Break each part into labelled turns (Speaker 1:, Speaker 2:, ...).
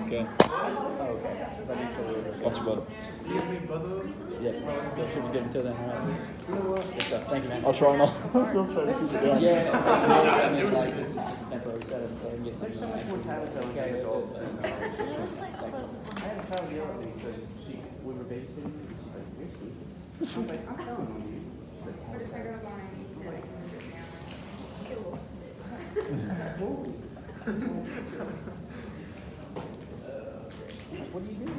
Speaker 1: Okay.
Speaker 2: Oh, okay. That makes it a little bit.
Speaker 1: Got you, bud.
Speaker 3: You have any brother?
Speaker 1: Yeah. So should we get until then, right?
Speaker 2: You know what?
Speaker 1: Yes, sir. Thank you, man. I'll try not. I'll try to keep it down.
Speaker 2: Yeah, I mean, like, this is just a temporary setup, so I can get some.
Speaker 4: There's so much more talent than
Speaker 2: Okay,
Speaker 4: adults.
Speaker 2: I had a child yell at me because we were babysitting, and she's like, "You're sleeping." I was like, "I'm counting on you." She's like,
Speaker 5: But if I go to one and eat it, I can move it down.
Speaker 2: Like, what do you do?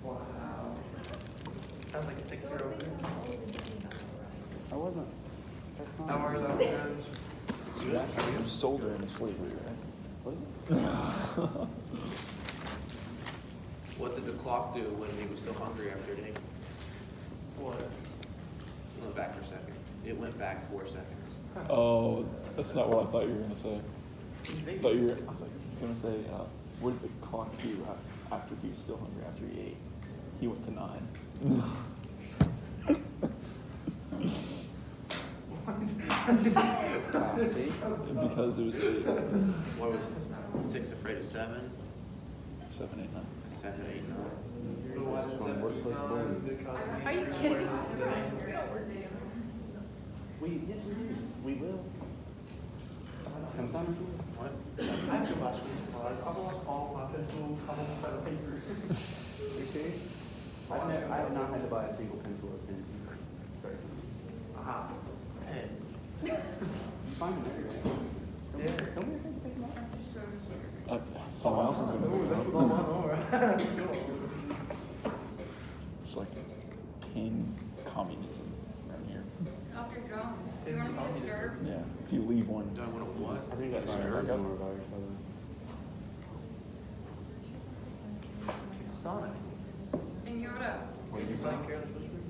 Speaker 3: Wow. Sounds like a 6-year-old.
Speaker 2: I wasn't. That's not.
Speaker 3: How are those guys?
Speaker 1: You actually sold her into slavery, right?
Speaker 2: Was it?
Speaker 6: What did the clock do when he was still hungry after eating?
Speaker 3: What?
Speaker 6: It went back for a second. It went back 4 seconds.
Speaker 1: Oh, that's not what I thought you were gonna say. I thought you were gonna say, what did the clock do after he was still hungry after he ate? He went to 9.
Speaker 2: See?
Speaker 1: Because it was 8.
Speaker 6: What was 6 afraid of 7?
Speaker 1: 7, 8, 9.
Speaker 6: 7, 8, 9.
Speaker 5: Are you kidding?
Speaker 2: Yes, we do. We will. Come sign us.
Speaker 6: What?
Speaker 3: I have to buy school supplies. I've lost all my pencils. I've almost out of paper.
Speaker 2: Are you serious? I have not had to buy a single pencil or pen.
Speaker 3: Aha. Pen.
Speaker 2: You find them everywhere.
Speaker 3: Yeah.
Speaker 2: Don't be afraid to take them out.
Speaker 1: Someone else is gonna
Speaker 3: Ooh,
Speaker 1: pick
Speaker 3: that's
Speaker 1: it
Speaker 3: what
Speaker 1: up.
Speaker 3: I'm on. Let's go.
Speaker 1: It's like pen communism around here.
Speaker 5: Dr. Jones, do you want to get served?
Speaker 1: Yeah. If you leave one,
Speaker 6: Do I want to what?
Speaker 2: I think that's
Speaker 1: Sure.
Speaker 2: more of ours, by the way.
Speaker 3: Sonic.
Speaker 5: And Yoda,
Speaker 3: It's like Careless Whisper.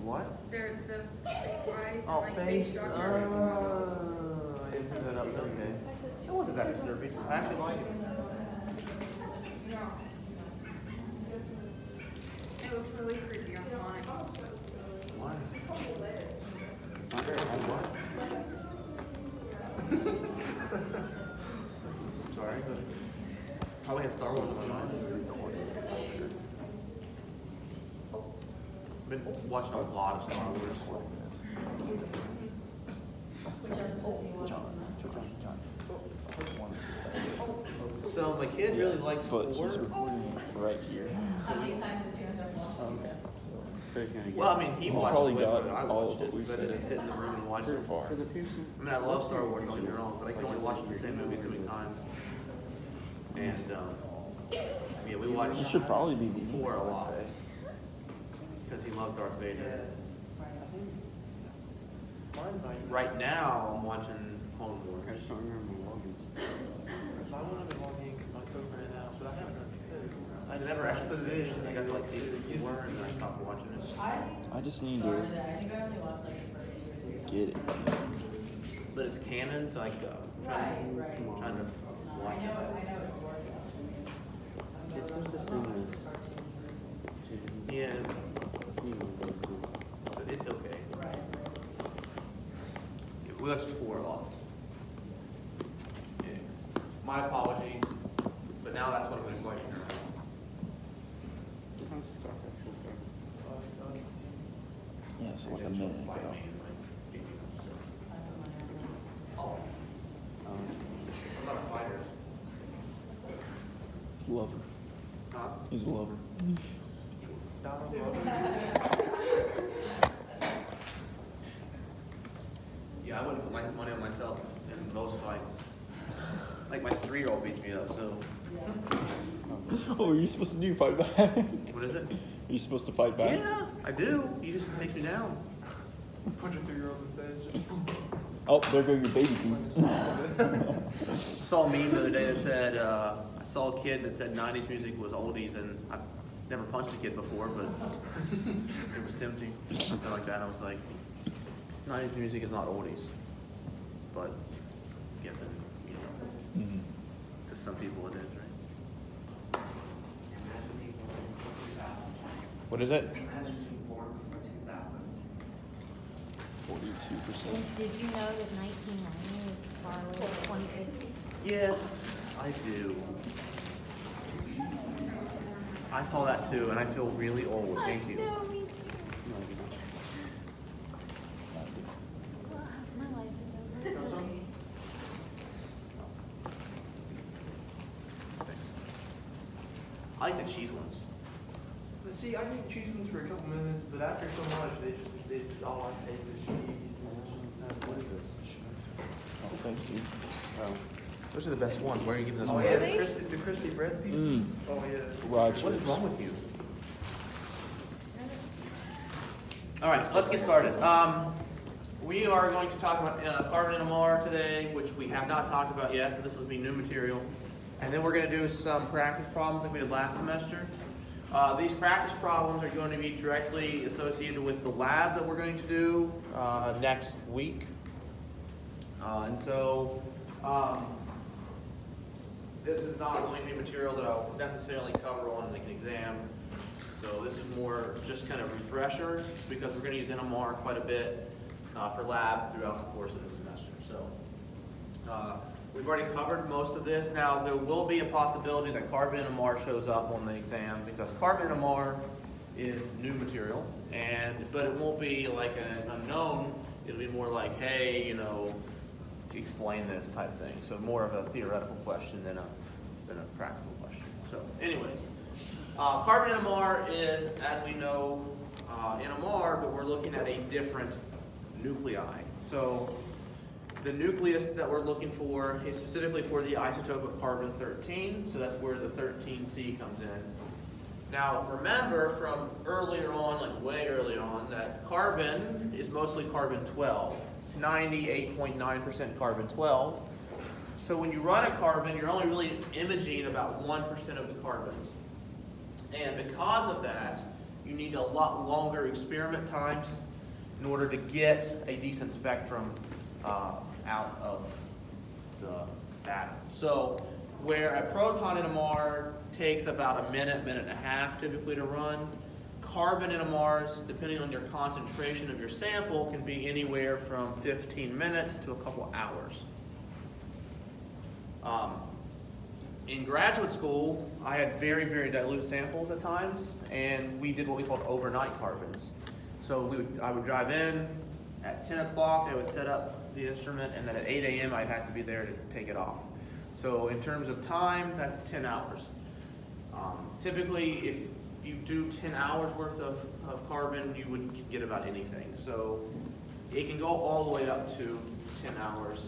Speaker 3: What?
Speaker 5: they're the eyes and
Speaker 3: Oh,
Speaker 5: like
Speaker 3: face.
Speaker 5: face structures.
Speaker 3: I didn't pick that up. Okay. It wasn't that disturbing. I actually like it.
Speaker 5: No. It looks really creepy on Sonic.
Speaker 6: Why?
Speaker 2: It's not very hard work.
Speaker 6: Sorry. Probably has Star Wars on my mind. I've been watching a lot of Star Wars. So my kid really likes
Speaker 1: but
Speaker 6: 4.
Speaker 1: he's recording right here.
Speaker 2: So he's gonna get.
Speaker 6: Well, I mean, he
Speaker 1: He's
Speaker 6: watched
Speaker 1: probably
Speaker 6: it,
Speaker 1: got
Speaker 6: but I
Speaker 1: all
Speaker 6: watched
Speaker 1: of what
Speaker 6: it.
Speaker 1: we've
Speaker 6: But I
Speaker 1: said
Speaker 6: didn't sit in the room and watch
Speaker 1: so
Speaker 6: it.
Speaker 1: far.
Speaker 2: For the Pearson.
Speaker 6: I mean, I love Star Wars, don't get me wrong, but I can only watch the same movie so many times. And, yeah, we watched
Speaker 1: You should probably be the
Speaker 6: 4 a
Speaker 1: I would
Speaker 6: lot.
Speaker 1: say.
Speaker 6: Because he loves Darth Vader.
Speaker 3: Mine's not even.
Speaker 6: Right now, I'm watching Clone
Speaker 2: I
Speaker 6: Wars.
Speaker 2: just don't remember my logins.
Speaker 3: I want to be logging because my code ran out, but I haven't done it.
Speaker 6: I never actually finished it. I got to like season 4 and then I stopped watching it.
Speaker 1: I just need to get it.
Speaker 6: But it's canon, so I go. I'm trying to watch it.
Speaker 2: It's supposed to sing this.
Speaker 6: Yeah,
Speaker 2: You know,
Speaker 6: so it's okay. Yeah, we watched 4 a lot. Yeah.
Speaker 3: My apologies.
Speaker 6: But now that's what I'm going to question.
Speaker 2: sometimes it's got sexual stuff.
Speaker 1: Yeah, so like a minute ago.
Speaker 6: What about fighters?
Speaker 1: He's a lover.
Speaker 6: Huh?
Speaker 1: He's a lover.
Speaker 3: Donald Glover.
Speaker 6: Yeah, I wouldn't put my money on myself in most fights. Like my 3-year-old beats me up, so.
Speaker 1: Oh, are you supposed to do fight back?
Speaker 6: What is it?
Speaker 1: Are you supposed to fight back?
Speaker 6: Yeah, I do. He just takes me down.
Speaker 3: Put your 3-year-old in the face.
Speaker 1: Oh, there go your baby teeth.
Speaker 6: I saw a meme the other day that said, I saw a kid that said 90s music was oldies, and I've never punched a kid before, but it was tempting. Something like that. I was like, 90s music is not oldies. But I guess, you know,
Speaker 1: Mhm.
Speaker 6: to some people it is, right? What is it?
Speaker 1: Or 2%.
Speaker 4: Did you know that 1990 is as far away as 2050?
Speaker 6: Yes, I do. I saw that too, and I feel really old. Thank you.
Speaker 4: No, me too.
Speaker 1: No, you're not.
Speaker 4: Well, half my life is over. It's
Speaker 6: Goes on?
Speaker 4: okay.
Speaker 6: I like the cheese ones.
Speaker 3: See, I can choose them for a couple minutes, but after so much, all I taste is cheese. And what is this?
Speaker 1: Oh, thanks, dude.
Speaker 6: Those are the best ones. Why are you giving those
Speaker 3: Oh
Speaker 6: away?
Speaker 3: yeah,
Speaker 4: Really?
Speaker 3: the crispy bread pieces.
Speaker 1: Mm.
Speaker 3: Oh yeah.
Speaker 1: Rod
Speaker 6: What is
Speaker 1: chips.
Speaker 6: wrong with you? All right, let's get started. We are going to talk about carbon NMR today, which we have not talked about yet, so this will be new material. And then we're going to do some practice problems like we did last semester. These practice problems are going to be directly associated with the lab that we're going to do next week. And so this is not going to be material that I'll necessarily cover on like an exam. So this is more just kind of refresher because we're going to use NMR quite a bit for lab throughout the course of the semester. So we've already covered most of this. Now there will be a possibility that carbon NMR shows up on the exam because carbon NMR is new material, but it won't be like an unknown. It'll be more like, hey, you know, explain this type thing. So more of a theoretical question than a practical question. So anyways, carbon NMR is, as we know, NMR, but we're looking at a different nuclei. So the nucleus that we're looking for is specifically for the isotope of carbon-13, so that's where the 13C comes in. Now remember from earlier on, like way earlier on, that carbon is mostly carbon-12. It's 98.9% carbon-12. So when you run a carbon, you're only really imaging about 1% of the carbons. And because of that, you need a lot longer experiment times in order to get a decent spectrum out of the atom. So where a proton NMR takes about a minute, minute and a half typically to run, carbon NMRs, depending on your concentration of your sample, can be anywhere from 15 minutes to a couple hours. In graduate school, I had very, very dilute samples at times, and we did what we called overnight carbons. So I would drive in at 10 o'clock, I would set up the instrument, and then at 8 a.m. I'd have to be there to take it off. So in terms of time, that's 10 hours. Typically, if you do 10 hours worth of carbon, you would get about anything. So it can go all the way up to 10 hours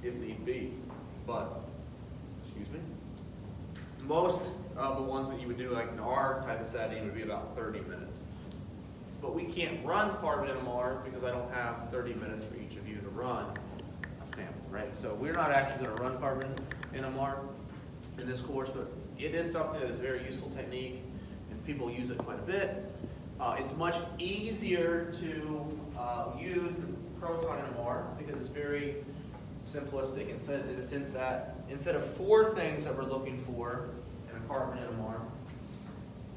Speaker 6: if need be. But, excuse me, most of the ones that you would do like in our type of setting would be about 30 minutes. But we can't run carbon NMR because I don't have 30 minutes for each of you to run a sample, right? So we're not actually going to run carbon NMR in this course, but it is something that is a very useful technique, and people use it quite a bit. It's much easier to use proton NMR because it's very simplistic in the sense that instead of 4 things that we're looking for in a carbon NMR,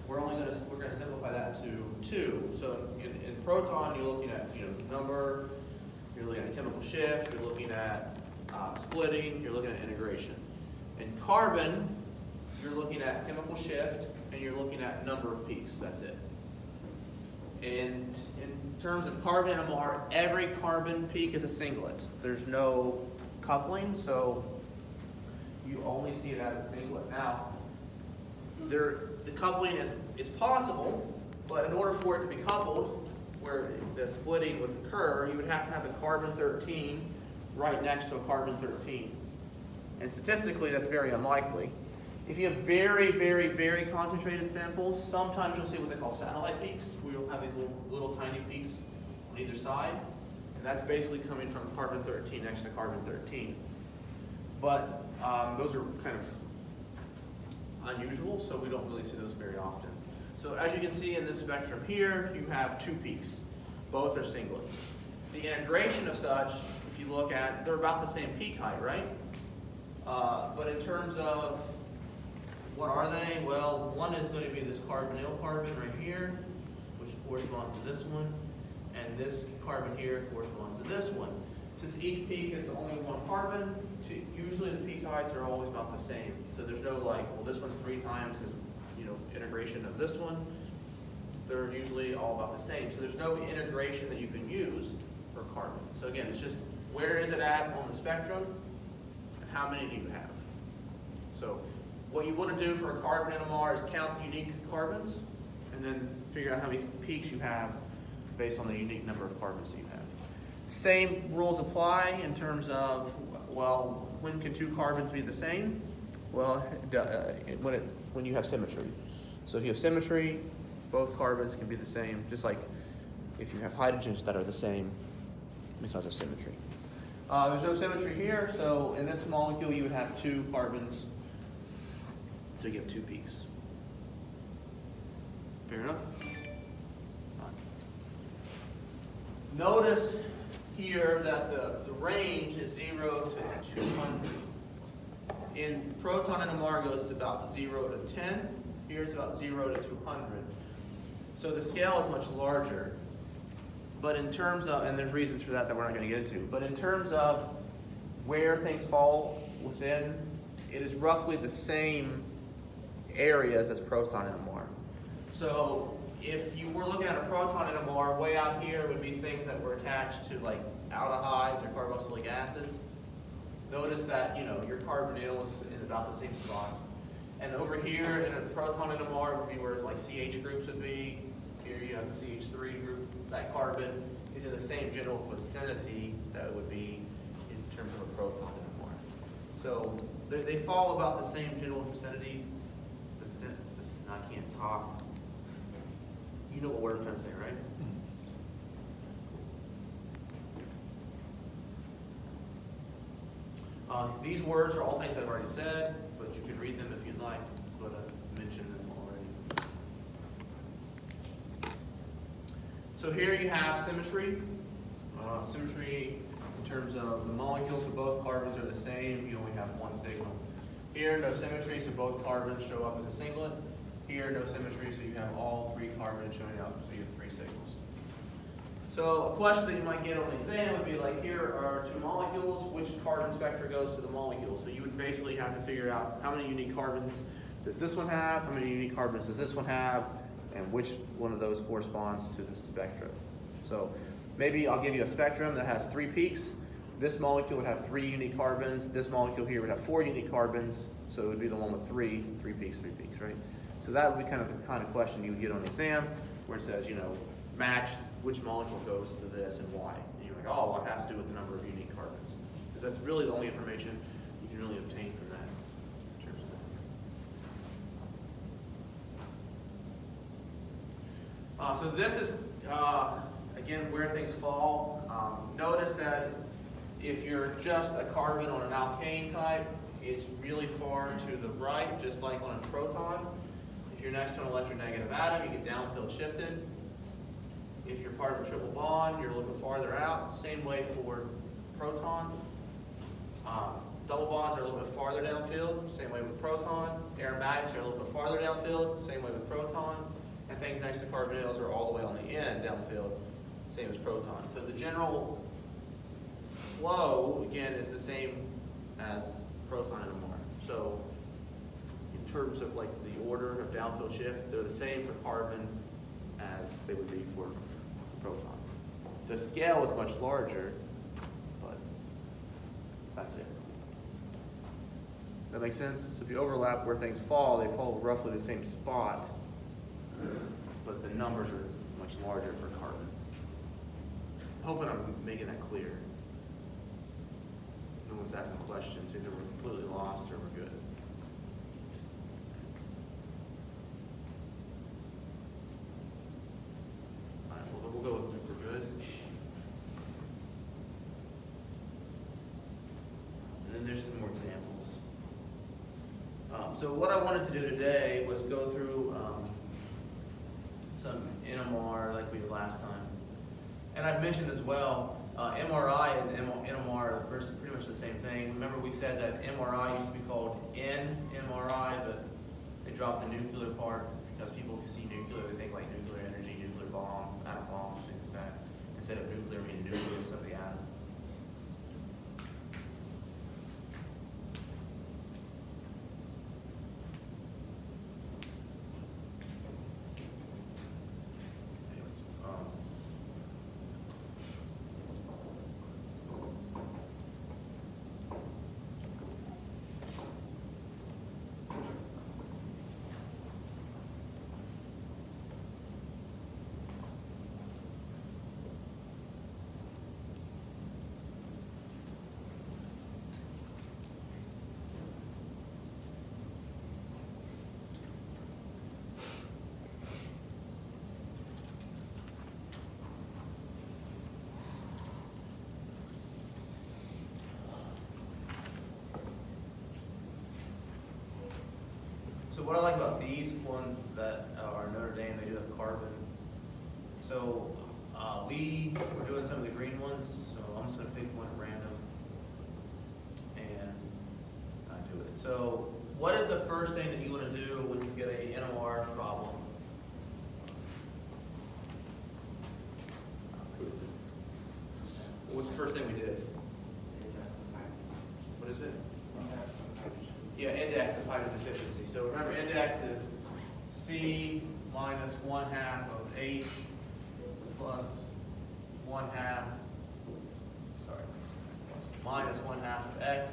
Speaker 6: we're going to simplify that to 2. So in proton, you're looking at number, you're looking at chemical shift, you're looking at splitting, you're looking at integration. In carbon, you're looking at chemical shift and you're looking at number of peaks. That's it. And in terms of carbon NMR, every carbon peak is a singlet. There's no coupling, so you only see it as a singlet. Now, the coupling is possible, but in order for it to be coupled, where the splitting would occur, you would have to have a carbon-13 right next to a carbon-13. And statistically, that's very unlikely. If you have very, very, very concentrated samples, sometimes you'll see what they call satellite peaks, where you'll have these little tiny peaks on either side. And that's basically coming from carbon-13 next to carbon-13. But those are kind of unusual, so we don't really see those very often. So as you can see in this spectrum here, you have 2 peaks. Both are singlets. The integration of such, if you look at, they're about the same peak height, right? But in terms of what are they? Well, one is going to be this carbonyl carbon right here, which corresponds to this one. And and this carbon here corresponds to this one. Since each peak is only one carbon, usually the peak heights are always about the same. So there's no like, well, this one's 3 times as, integration of this one. They're usually all about the same. So there's no integration that you can use for carbon. So again, it's just where is it at on the spectrum, and how many do you have? So what you want to do for a carbon NMR is count the unique carbons, and then figure out how many peaks you have based on the unique number of carbons that you have. Same rules apply in terms of, well, when can 2 carbons be the same? Well, when you have symmetry. So if you have symmetry, both carbons can be the same, just like if you have hydrogens that are the same because of symmetry. There's no symmetry here, so in this molecule you would have 2 carbons to give 2 peaks. Fair enough? Notice here that the range is 0 to 200. In proton NMR goes to about 0 to 10. Here it's about 0 to 200. So the scale is much larger. But in terms of, and there's reasons for that we're not going to get into, but in terms of where things fall within, it is roughly the same areas as proton NMR. So if you were looking at a proton NMR, way out here would be things that were attached to like aldehydes or carboxylic acids. Notice that, your carbonyl is in about the same spot. And over here in a proton NMR would be where like CH groups would be. Here you have the CH3 group. That carbon is in the same general vicinity that it would be in terms of a proton NMR. So they fall about the same general vicinities. I can't talk. You know what word I'm trying to say, right? These words are all things I've already said, but you can read them if you'd like, but I've mentioned them already. So here you have symmetry. Symmetry in terms of the molecules of both carbons are the same. You only have one signal. Here, no symmetry, so both carbons show up as a singlet. Here, no symmetry, so you have all 3 carbons showing up, so you have 3 signals. So a question that you might get on the exam would be like, here are 2 molecules, which carbon spectra goes to the molecule? So you would basically have to figure out how many unique carbons does this one have, how many unique carbons does this one have, and which one of those corresponds to the spectrum. So maybe I'll give you a spectrum that has 3 peaks. This molecule would have 3 unique carbons. This molecule here would have 4 unique carbons. So it would be the one with 3 peaks, right? So that would be kind of the kind of question you would get on the exam, where it says, match which molecule goes to this and why. And you're like, oh, well, it has to do with the number of unique carbons. Because that's really the only information you can really obtain from that. In terms of that. So this is, again, where things fall. Notice that if you're just a carbon on an alkane type, it's really far to the right, just like on a proton. If you're next to an electronegative atom, you get downfield shifted. If you're part of a triple bond, you're a little bit farther out. Same way for proton. Double bonds are a little bit farther downfield. Same way with proton. Aromatics are a little bit farther downfield. Same way with proton. And things next to carbonyls are all the way on the end downfield. Same as proton. So the general flow, again, is the same as proton NMR. So in terms of like the order of downfield shift, they're the same for carbon as they would be for proton. The scale is much larger, but that's it. That makes sense? So if you overlap where things fall, they fall roughly the same spot, but the numbers are much larger for carbon. I'm hoping I'm making that clear. No one's asking questions, either we're completely lost or we're good. All right, well, we'll go with we're good. And then there's some more examples. So what I wanted to do today was go through some NMR like we did last time. And I've mentioned as well, MRI and NMR are pretty much the same thing. Remember we said that MRI used to be called NMRI, but they dropped the nuclear part because people see nuclear, they think like nuclear energy, nuclear bomb, atom bombs, things like that. instead of nuclear meaning nucleus of the atom. Anyways, So what I like about these ones that are Notre Dame, they do have carbon. So we were doing some of the green ones, so I'm just going to pick one at random and do it. So what is the first thing that you want to do when you get a NOR problem? What's the first thing we did? What is it? Yeah, index of hydrogen efficiency. So remember, index is C minus 1/2 of H plus 1/2, sorry, minus 1/2 of X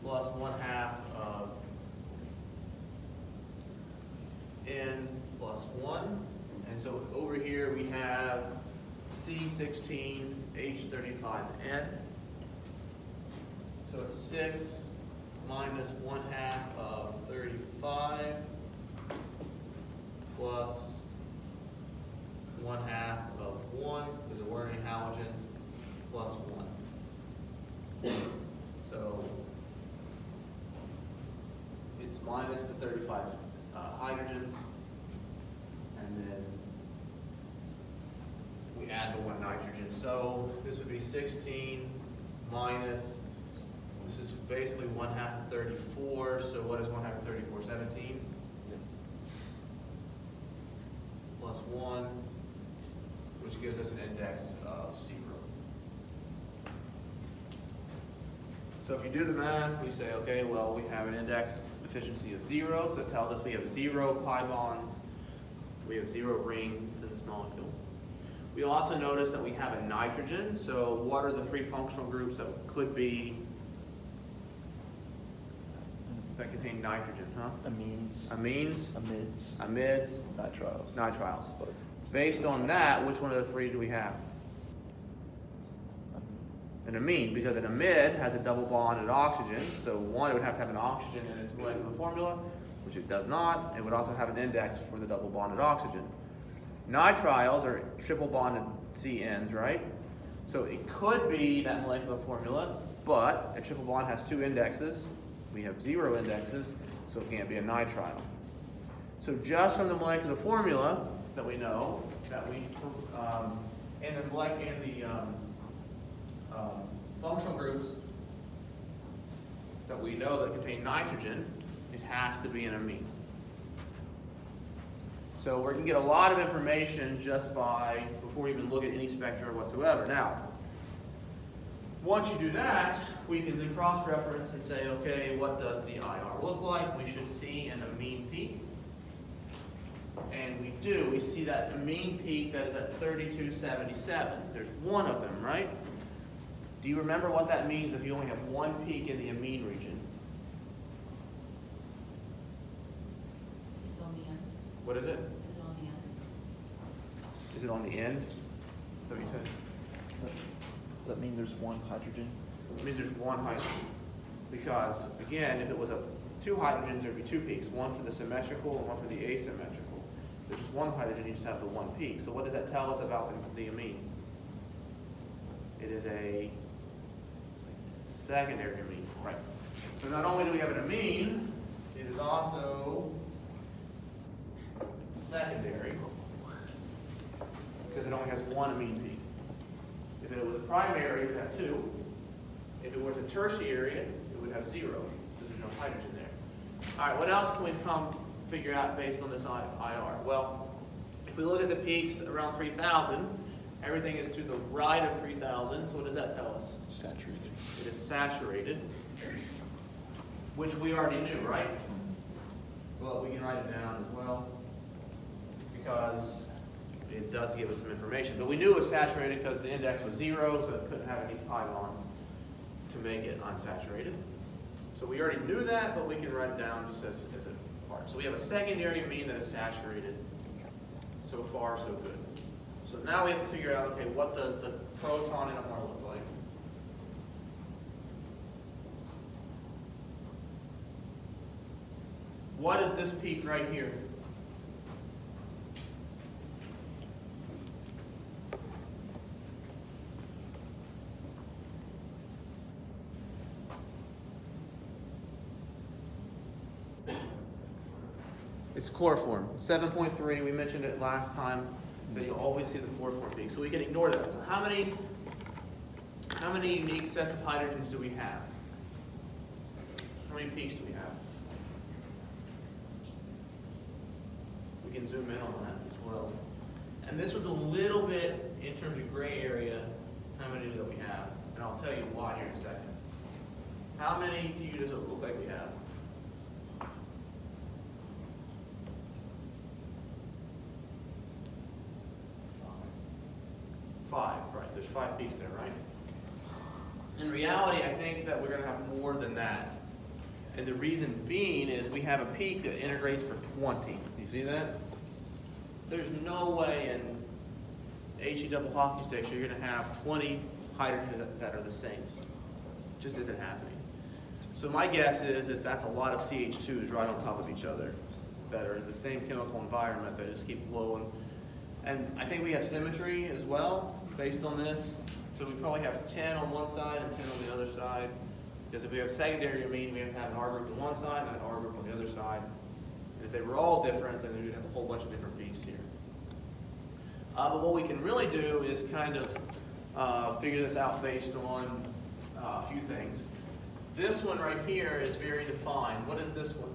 Speaker 6: plus 1/2 of N plus 1. And so over here we have C16, H35N. So it's 6 minus 1/2 of 35 plus 1/2 of 1, because there weren't any halogens, plus 1. So it's minus the 35 hydrogens, and then we add the 1 nitrogen. So this would be 16 minus, this is basically 1/2 of 34, so what is 1/2 of 34? 17? Plus 1, which gives us an index of 0. So if you do the math, we say, okay, well, we have an index efficiency of 0, so it tells us we have 0 pi bonds, we have 0 rings in this molecule. We also notice that we have a nitrogen, so what are the 3 functional groups that could be, that contain nitrogen, huh?
Speaker 1: Amines.
Speaker 6: Amines,
Speaker 1: Amids.
Speaker 6: amides,
Speaker 1: Nitriles.
Speaker 6: nitriles.
Speaker 1: But
Speaker 6: Based on that, which one of the 3 do we have? An amine, because an amide has a double bond and oxygen, so one, it would have to have an oxygen in its molecular formula, which it does not. It would also have an index for the double bonded oxygen. Nitriles are triple bonded CNs, right? So it could be that molecular formula, but a triple bond has 2 indexes. We have 0 indexes, so it can't be a nitrile. So just from the molecular formula that we know, that we, and the functional groups that we know that contain nitrogen, it has to be an amine. So we can get a lot of information just by, before we even look at any spectra whatsoever. Now, once you do that, we can then cross-reference and say, okay, what does the IR look like? We should see an amine peak. And we do. We see that amine peak that is at 3277. There's one of them, right? Do you remember what that means if you only have one peak in the amine region?
Speaker 7: It's on the end.
Speaker 6: What is it?
Speaker 7: It's on the end.
Speaker 6: Is it on the end? Is that what you said?
Speaker 1: does that mean there's one hydrogen?
Speaker 6: It means there's one hydrogen. Because, again, if it was 2 hydrogens, there would be 2 peaks, one for the symmetrical and one for the asymmetrical. If there's just one hydrogen, you just have the one peak. So what does that tell us about the amine? It is a secondary amine, right? So not only do we have an amine, it is also secondary because it only has one amine peak. If it was a primary, it would have 2. If it was a tertiary, it would have 0 because there's no hydrogen there. All right, what else can we figure out based on this IR? Well, if we look at the peaks around 3000, Everything is to the right of 3,000. So what does that tell us?
Speaker 1: Saturated.
Speaker 6: It is saturated, which we already knew, right? Well, we can write it down as well because it does give us some information. But we knew it was saturated because the index was 0, so it couldn't have any pylon to make it unsaturated. So we already knew that, but we can write it down just as a part. So we have a secondary mean that is saturated. So far, so good. So now we have to figure out, okay, what does the proton NMR look like? What is this peak right here? It's chloroform. 7.3, we mentioned it last time, that you always see the chloroform peak. So we can ignore that. So how many unique sets of hydrogens do we have? How many peaks do we have? We can zoom in on that as well. And this one's a little bit, in terms of gray area, how many that we have. And I'll tell you why here in a second. How many do you does it look like we have? 5, right? There's 5 peaks there, right? In reality, I think that we're going to have more than that. And the reason being is we have a peak that integrates for 20. You see that? There's no way in HE double hockey sticks you're going to have 20 hydrogens that are the same. It just isn't happening. So my guess is that's a lot of CH2s right on top of each other that are in the same chemical environment that just keep blowing. And I think we have symmetry as well based on this. So we probably have 10 on one side and 10 on the other side. Because if we have secondary amine, we have to have an R group on one side and an R group on the other side. And if they were all different, then we'd have a whole bunch of different peaks here. But what we can really do is kind of figure this out based on a few things. This one right here is very defined. What is this one?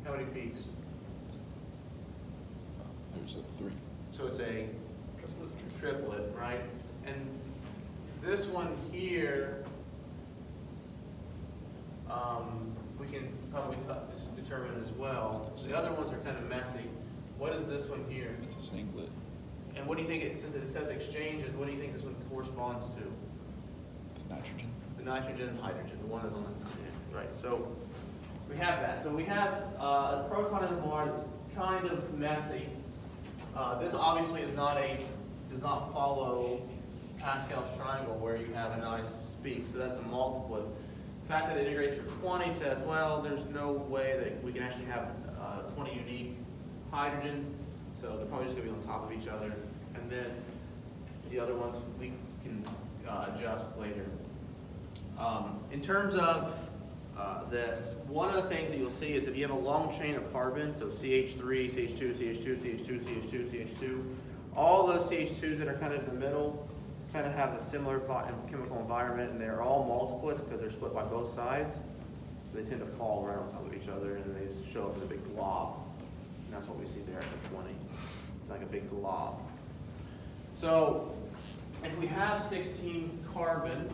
Speaker 6: How many peaks?
Speaker 1: There's a 3.
Speaker 6: So it's a triplet, right? And this one here, we can probably determine as well. The other ones are kind of messy. What is this one here?
Speaker 1: It's a singlet.
Speaker 6: And what do you think, since it says exchanges, what do you think this one corresponds to?
Speaker 1: The nitrogen.
Speaker 6: The nitrogen, hydrogen, the one that's on the, right. So we have that. So we have a proton NMR that's kind of messy. This obviously is does not follow Pascal's triangle where you have a nice peak. So that's a multiplet. The fact that it integrates for 20 says, well, there's no way that we can actually have 20 unique hydrogens. So they're probably just going to be on top of each other. And then the other ones we can adjust later. In terms of this, one of the things that you'll see is if you have a long chain of carbon, so CH3, CH2, CH2, CH2, CH2, CH2, all those CH2s that are kind of in the middle kind of have a similar chemical environment, and they're all multiplets because they're split by both sides. So they tend to fall right on top of each other, and they show up as a big glob. And that's what we see there at the 20. It's like a big glob. So if we have 16 carbons,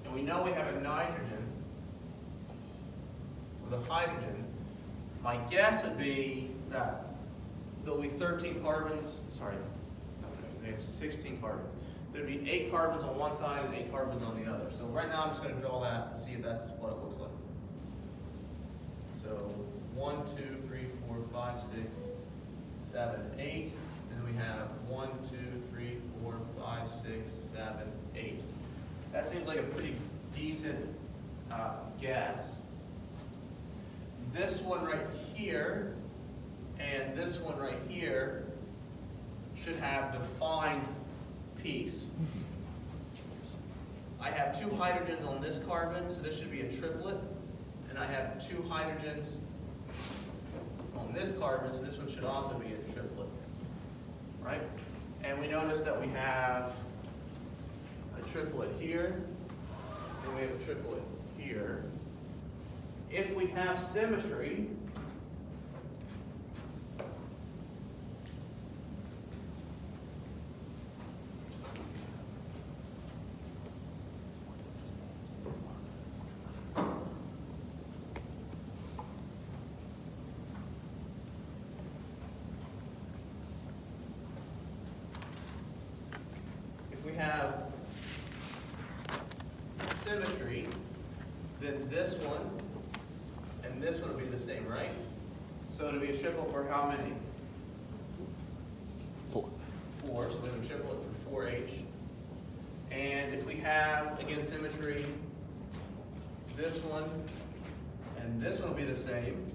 Speaker 6: and we know we have a nitrogen with a hydrogen, my guess would be that there'll be 13 carbons, sorry, we have 16 carbons. There'd be 8 carbons on one side and 8 carbons on the other. So right now I'm just going to draw that and see if that's what it looks like. So 1, 2, 3, 4, 5, 6, 7, 8. And then we have 1, 2, 3, 4, 5, 6, 7, 8. That seems like a pretty decent guess. This one right here and this one right here should have defined peaks. I have 2 hydrogens on this carbon, so this should be a triplet. And I have 2 hydrogens on this carbon, so this one should also be a triplet. Right? And we notice that we have a triplet here, and we have a triplet here. If we have symmetry, this one and this one would be the same, right? So it'll be a triplet for how many?
Speaker 1: 4.
Speaker 6: 4, so we have a triplet for 4H. And if we have, again, symmetry, this one and this one will be the same.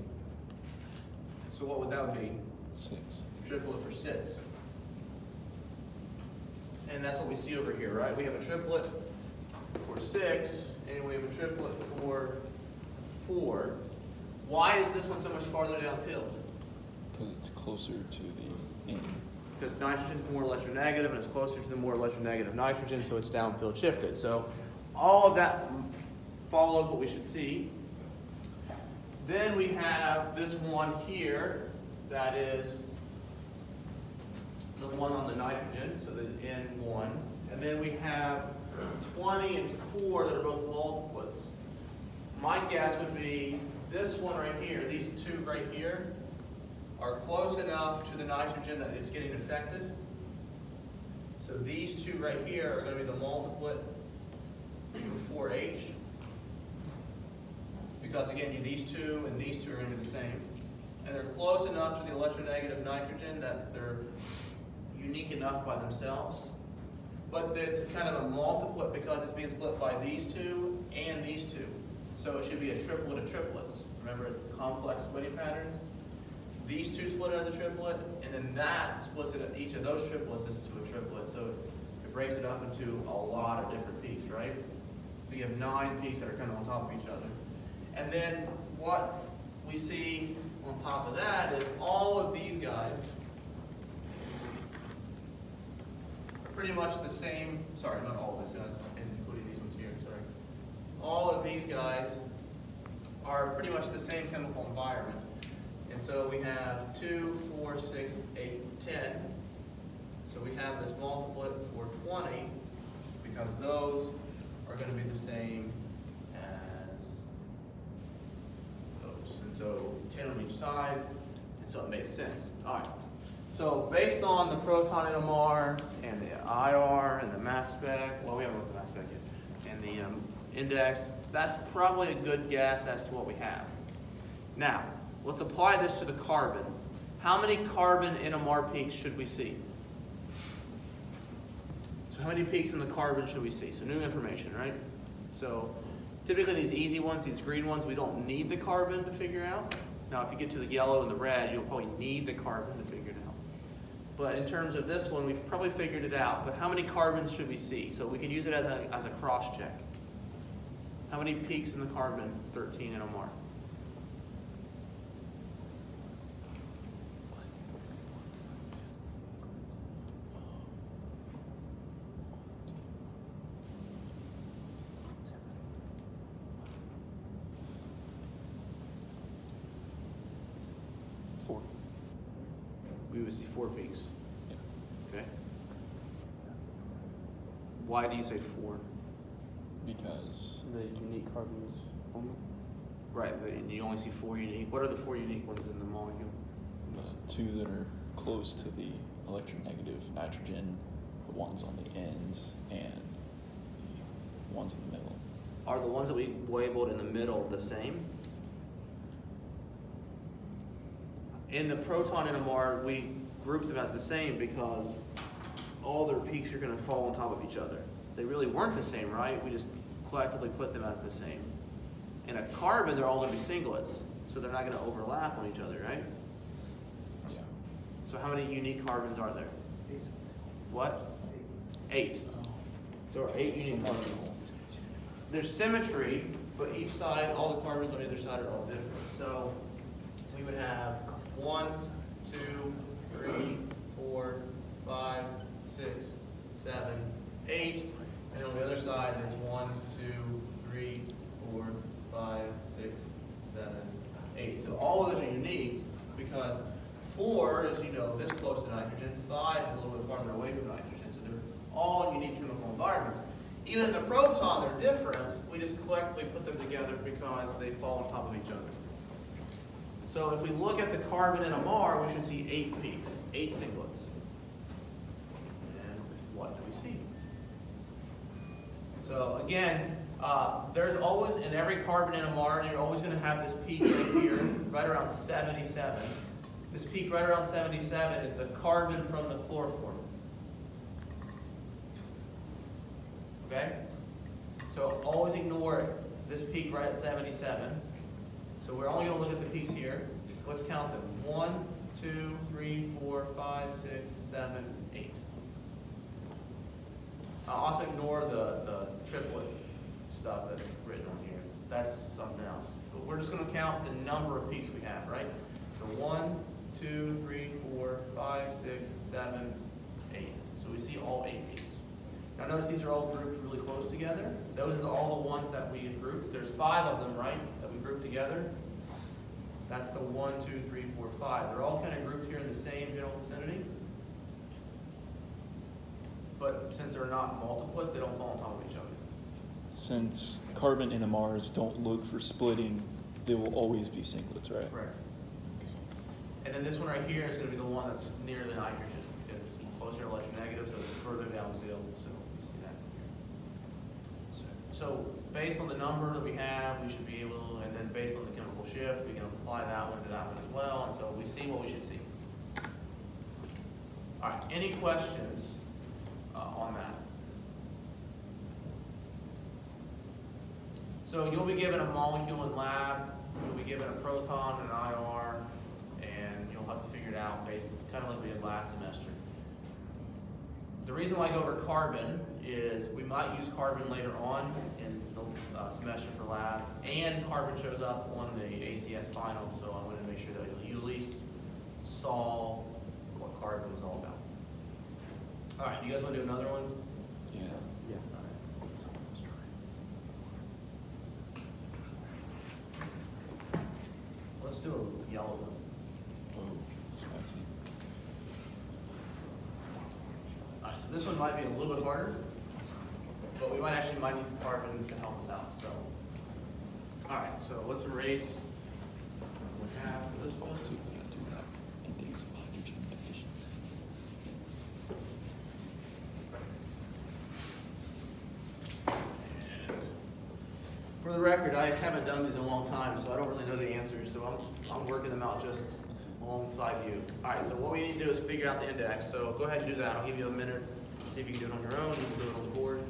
Speaker 6: So what would that be?
Speaker 1: 6.
Speaker 6: Triplet for 6. And that's what we see over here, right? We have a triplet for 6, and we have a triplet for 4. Why is this one so much farther downfield?
Speaker 1: Because it's closer to the end.
Speaker 6: Because nitrogen is more electronegative, and it's closer to the more electronegative nitrogen, so it's downfield shifted. So all of that follows what we should see. Then we have this one here, that is the one on the nitrogen, so the N1. And then we have 20 and 4 that are both multiplets. My guess would be this one right here, these two right here, are close enough to the nitrogen that it's getting affected. So these two right here are going to be the multiplet for 4H. Because again, these two and these two are going to be the same. And they're close enough to the electronegative nitrogen that they're unique enough by themselves. But it's kind of a multiplet because it's being split by these two and these two. So it should be a triplet of triplets. Remember complex splitting patterns? These two split as a triplet, and then that splits it, each of those triplets is to a triplet. So it breaks it up into a lot of different peaks, right? We have 9 peaks that are kind of on top of each other. And then what we see on top of that is all of these guys are pretty much the same. Sorry, not all of these guys, including these ones here, sorry. All of these guys are pretty much the same chemical environment. And so we have 2, 4, 6, 8, 10. So we have this multiplet for 20 because those are going to be the same as those. And so 10 on each side, and so it makes sense. All right. So based on the proton NMR and the IR and the mass spec, well, we haven't looked at the mass spec yet, and the index, that's probably a good guess as to what we have. Now, let's apply this to the carbon. How many carbon NMR peaks should we see? So how many peaks in the carbon should we see? So new information, right? So typically these easy ones, these green ones, we don't need the carbon to figure out. Now if you get to the yellow and the red, you'll probably need the carbon to figure it out. But in terms of this one, we've probably figured it out. But how many carbons should we see? So we could use it as a cross-check. How many peaks in the carbon? 13 NMR. We would see 4 peaks.
Speaker 1: Yeah.
Speaker 6: Okay. Why do you say 4?
Speaker 1: Because
Speaker 2: The unique carbons only.
Speaker 6: Right, and you only see 4 unique. What are the 4 unique ones in the molecule?
Speaker 1: the 2 that are close to the electronegative nitrogen, the ones on the ends, and the ones in the middle.
Speaker 6: Are the ones that we labeled in the middle the same? In the proton NMR, we grouped them as the same because all their peaks are going to fall on top of each other. They really weren't the same, right? We just collectively put them as the same. In a carbon, they're all going to be singlets, so they're not going to overlap on each other, right?
Speaker 1: Yeah.
Speaker 6: So how many unique carbons are there?
Speaker 3: 8.
Speaker 6: What? 8. There are 8 unique carbons. There's symmetry, but each side, all the carbons on either side are all different. So we would have 1, 2, 3, 4, 5, 6, 7, 8. And on the other side, it's 1, 2, 3, 4, 5, 6, 7, 8. So all of those are unique because 4 is, this close to nitrogen. 5 is a little bit farther away from nitrogen. So they're all unique chemical environments. Even in the proton, they're different. We just collectively put them together because they fall on top of each other. So if we look at the carbon NMR, we should see 8 peaks, 8 singlets. And what do we see? So again, There's always, in every carbon NMR, you're always going to have this peak right here, right around 77. This peak right around 77 is the carbon from the chloroform. Okay? So always ignore this peak right at 77. So we're only going to look at the peaks here. Let's count them. 1, 2, 3, 4, 5, 6, 7, 8. Also ignore the triplet stuff that's written on here. That's something else. But we're just going to count the number of peaks we have, right? So 1, 2, 3, 4, 5, 6, 7, 8. So we see all 8 peaks. Now notice these are all grouped really close together. Those are all the ones that we grouped. There's 5 of them, right, that we grouped together. That's the 1, 2, 3, 4, 5. They're all kind of grouped here in the same general vicinity. But since they're not multiplets, they don't fall on top of each other.
Speaker 1: Since carbon NMRs don't look for splitting, they will always be singlets, right?
Speaker 6: Correct. And then this one right here is going to be the one that's near the nitrogen because it's closer to electronegative, so it's further downfield. So we see that here. So based on the number that we have, we should be able, and then based on the chemical shift, we can apply that one to that one as well. And so we see what we should see. All right. Any questions on that? So you'll be given a molecule in lab. You'll be given a proton and an IR. And you'll have to figure it out based on kind of like we did last semester. The reason why I go over carbon is we might use carbon later on in the semester for lab, and carbon shows up on the ACS final, so I wanted to make sure that you at least saw what carbon was all about. All right, you guys want to do another one?
Speaker 1: Yeah.
Speaker 6: Yeah. Let's do a yellow one.
Speaker 1: Oh, spicy.
Speaker 6: All right, so this one might be a little bit harder, but we might need carbon to help us out. So, all right, so let's erase what we have for this one.
Speaker 1: Index of hydrogen deficiency.
Speaker 6: And for the record, I haven't done these in a long time, so I don't really know the answers. So I'm working them out just alongside you. All right, so what we need to do is figure out the index. So go ahead and do that. I'll give you a minute. See if you can do it on your own. We'll do it on the board.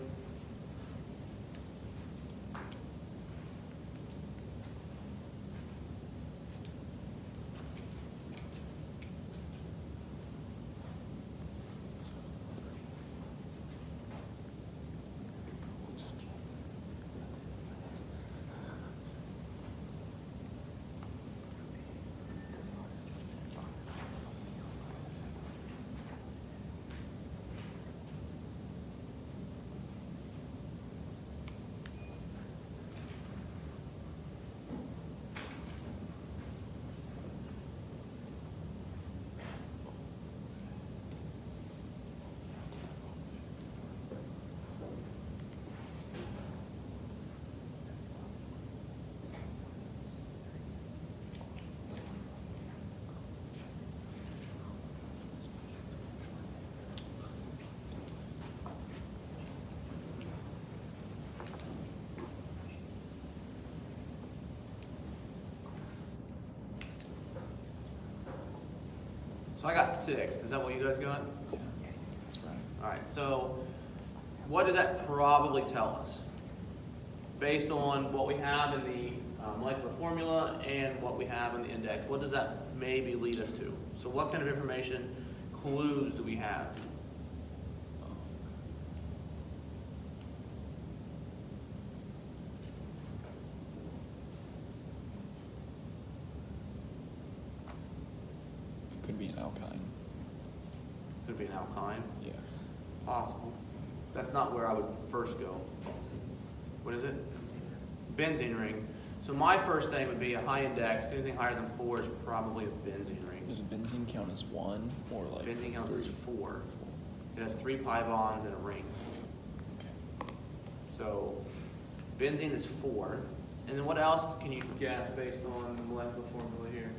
Speaker 6: So I got 6. Is that what you guys got? All right, so what does that probably tell us? Based on what we have in the molecular formula and what we have in the index, what does that maybe lead us to? So what kind of information, clues do we have?
Speaker 1: Could be an alkyne.
Speaker 6: Could be an alkyne.
Speaker 1: Yeah.
Speaker 6: Possible. That's not where I would first go. What is it? Benzene ring. So my first thing would be a high index. Anything higher than 4 is probably a benzene ring.
Speaker 1: Does benzene count as 1 or like
Speaker 6: Benzene counts as
Speaker 1: 3?
Speaker 6: 4. It has 3 pi bonds and a ring.
Speaker 1: Okay.
Speaker 6: So benzene is 4. And then what else can you guess based on the molecular formula here?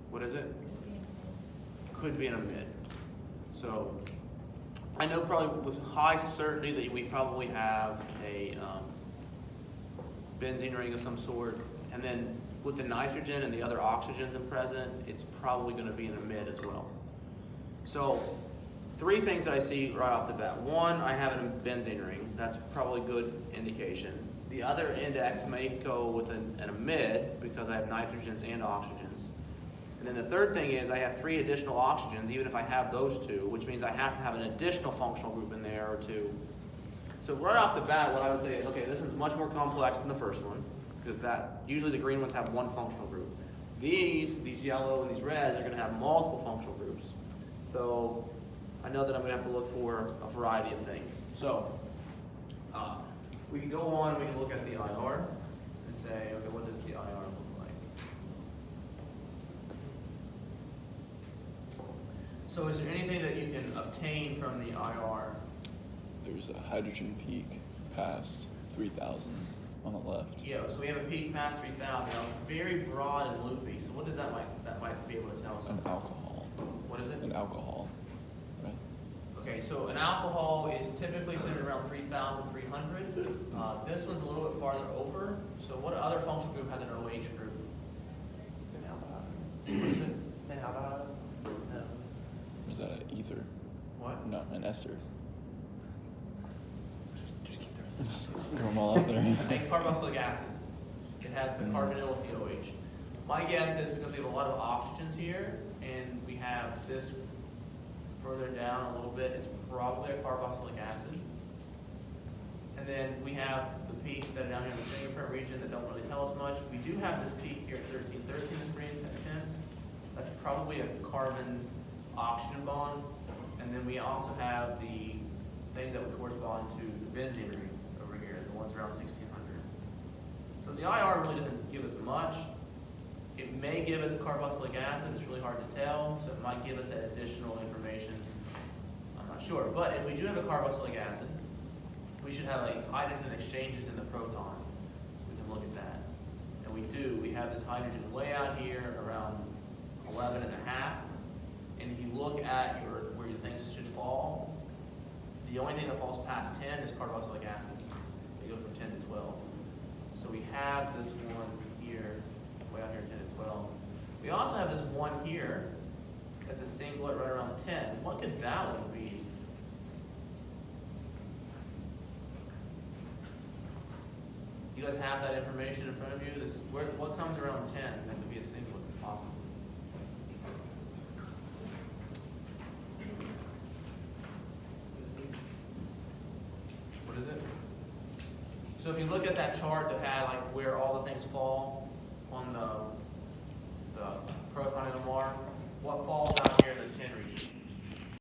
Speaker 6: What is it? Could be an amide. So I know probably with high certainty that we probably have a benzene ring of some sort, and then with the nitrogen and the other oxygens in present, it's probably going to be in the mid as well. So 3 things that I see right off the bat. 1, I have a benzene ring. That's probably a good indication. The other index may go with a mid because I have nitrogens and oxygens. And then the third thing is I have 3 additional oxygens, even if I have those 2, which means I have to have an additional functional group in there or 2. So right off the bat, what I would say is, okay, this one's much more complex than the first one, because usually the green ones have 1 functional group. These yellow and these reds are going to have multiple functional groups. So I know that I'm going to have to look for a variety of things. So we can go on, we can look at the IR and say, okay, what does the IR look like? So is there anything that you can obtain from the IR?
Speaker 1: There's a hydrogen peak past 3,000 on the left.
Speaker 6: Yeah, so we have a peak past 3,000. Now it's very broad and loopy. So what does that might be able to tell us?
Speaker 1: An alcohol.
Speaker 6: What is it?
Speaker 1: An alcohol, right?
Speaker 6: Okay, so an alcohol is typically centered around 3,300. This one's a little bit farther over. So what other functional group has an OH group?
Speaker 3: An aldehyde.
Speaker 6: What is it?
Speaker 3: An aldehyde.
Speaker 6: No.
Speaker 1: Is that an ether?
Speaker 6: What?
Speaker 1: No, an ester.
Speaker 3: Just keep the rest of
Speaker 1: Throw them all out there.
Speaker 6: A carboxylic acid. It has the carbonyl with the OH. My guess is because we have a lot of oxygens here, and we have this further down a little bit, it's probably a carboxylic acid. And then we have the peaks that are down here in the fingerprint region that don't really tell us much. We do have this peak here at 1313 that's pretty intense. That's probably a carbon-oxygen bond. And then we also have the things that would correspond to the benzene ring over here, the ones around 1600. So the IR really doesn't give us much. It may give us carboxylic acid, it's really hard to tell, so it might give us that additional information. I'm not sure, but if we do have a carboxylic acid, we should have like hydrogen exchanges in the proton. So we can look at that. And we do, we have this hydrogen way out here around 11 and a half. And if you look at where your things should fall, the only thing that falls past 10 is carboxylic acid. They go from 10 to 12. So we have this one here, way out here, 10 to 12. We also have this one here, that's a singlet right around 10. What could that one be? You guys have that information in front of you? What comes around 10 that could be a singlet, possibly? What is it? So if you look at that chart that had like where all the things fall on the proton NMR, what falls out here in the 10 region?